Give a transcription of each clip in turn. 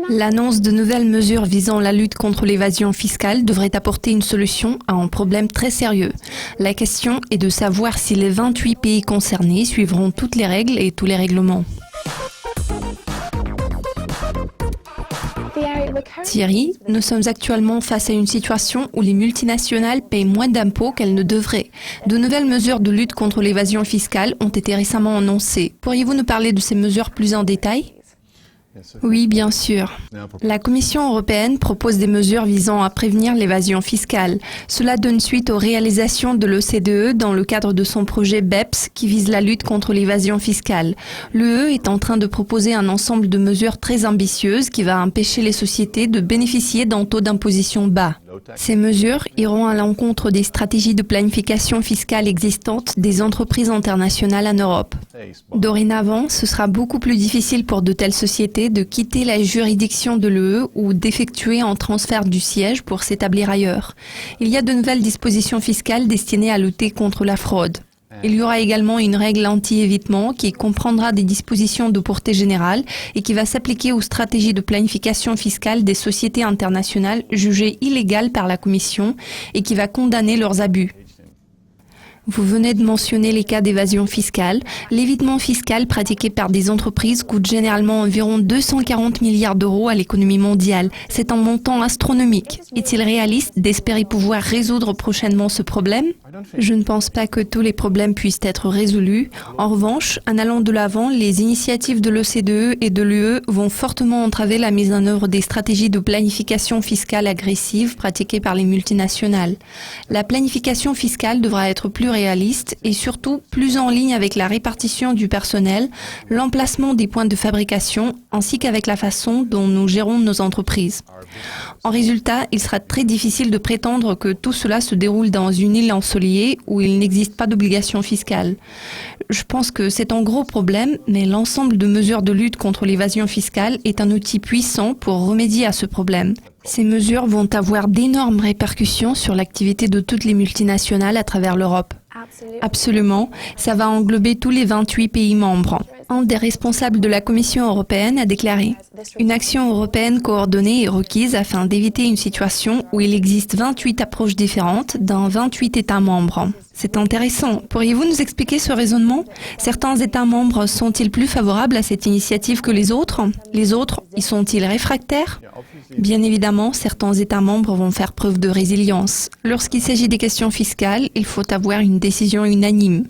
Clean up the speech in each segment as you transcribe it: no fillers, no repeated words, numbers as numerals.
L'annonce de nouvelles mesures visant la lutte contre l'évasion fiscale devrait apporter une solution à un problème très sérieux. La question est de savoir si les 28 pays concernés suivront toutes les règles et tous les règlements. Thierry, nous sommes actuellement face à une situation où les multinationales payent moins d'impôts qu'elles ne devraient. De nouvelles mesures de lutte contre l'évasion fiscale ont été récemment annoncées. Pourriez-vous nous parler de ces mesures plus en détail ? Oui, bien sûr. La Commission européenne propose des mesures visant à prévenir l'évasion fiscale. Cela donne suite aux réalisations de l'OCDE dans le cadre de son projet BEPS qui vise la lutte contre l'évasion fiscale. L'UE est en train de proposer un ensemble de mesures très ambitieuses qui va empêcher les sociétés de bénéficier d'un taux d'imposition bas. Ces mesures iront à l'encontre des stratégies de planification fiscale existantes des entreprises internationales en Europe. Dorénavant, ce sera beaucoup plus difficile pour de telles sociétés de quitter la juridiction de l'UE ou d'effectuer un transfert du siège pour s'établir ailleurs. Il y a de nouvelles dispositions fiscales destinées à lutter contre la fraude. Il y aura également une règle anti-évitement qui comprendra des dispositions de portée générale et qui va s'appliquer aux stratégies de planification fiscale des sociétés internationales jugées illégales par la Commission et qui va condamner leurs abus. Vous venez de mentionner les cas d'évasion fiscale. L'évitement fiscal pratiqué par des entreprises coûte généralement environ 240 milliards d'euros à l'économie mondiale. C'est un montant astronomique. Est-il réaliste d'espérer pouvoir résoudre prochainement ce problème ? Je ne pense pas que tous les problèmes puissent être résolus. En revanche, en allant de l'avant, les initiatives de l'OCDE et de l'UE vont fortement entraver la mise en œuvre des stratégies de planification fiscale agressive pratiquées par les multinationales. La planification fiscale devra être plus réaliste et surtout plus en ligne avec la répartition du personnel, l'emplacement des points de fabrication ainsi qu'avec la façon dont nous gérons nos entreprises. En résultat, il sera très difficile de prétendre que tout cela se déroule dans une île ensoleillée où il n'existe pas d'obligation fiscale. Je pense que c'est un gros problème, mais l'ensemble de mesures de lutte contre l'évasion fiscale est un outil puissant pour remédier à ce problème. Ces mesures vont avoir d'énormes répercussions sur l'activité de toutes les multinationales à travers l'Europe. Absolument, ça va englober tous les 28 pays membres. Un des responsables de la Commission européenne a déclaré « Une action européenne coordonnée est requise afin d'éviter une situation où il existe 28 approches différentes dans 28 États membres. » C'est intéressant. Pourriez-vous nous expliquer ce raisonnement ? Certains États membres sont-ils plus favorables à cette initiative que les autres ? Les autres, y sont-ils réfractaires ? Bien évidemment, certains États membres vont faire preuve de résilience. Lorsqu'il s'agit des questions fiscales, il faut avoir une décision unanime.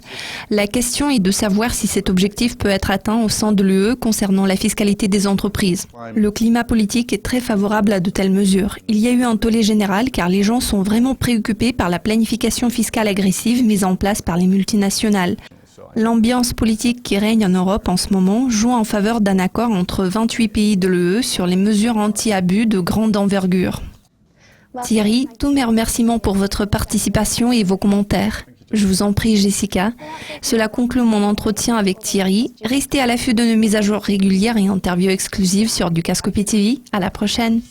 La question est de savoir si cet objectif peut être atteint au sein de l'UE concernant la fiscalité des entreprises. Le climat politique est très favorable à de telles mesures. Il y a eu un tollé général car les gens sont vraiment préoccupés par la planification fiscale agressive mise en place par les multinationales. L'ambiance politique qui règne en Europe en ce moment joue en faveur d'un accord entre 28 pays de l'UE sur les mesures anti-abus de grande envergure. Thierry, tous mes remerciements pour votre participation et vos commentaires. Je vous en prie, Jessica. Cela conclut mon entretien avec Thierry. Restez à l'affût de nos mises à jour régulières et interviews exclusives sur Dukascopy TV. À la prochaine.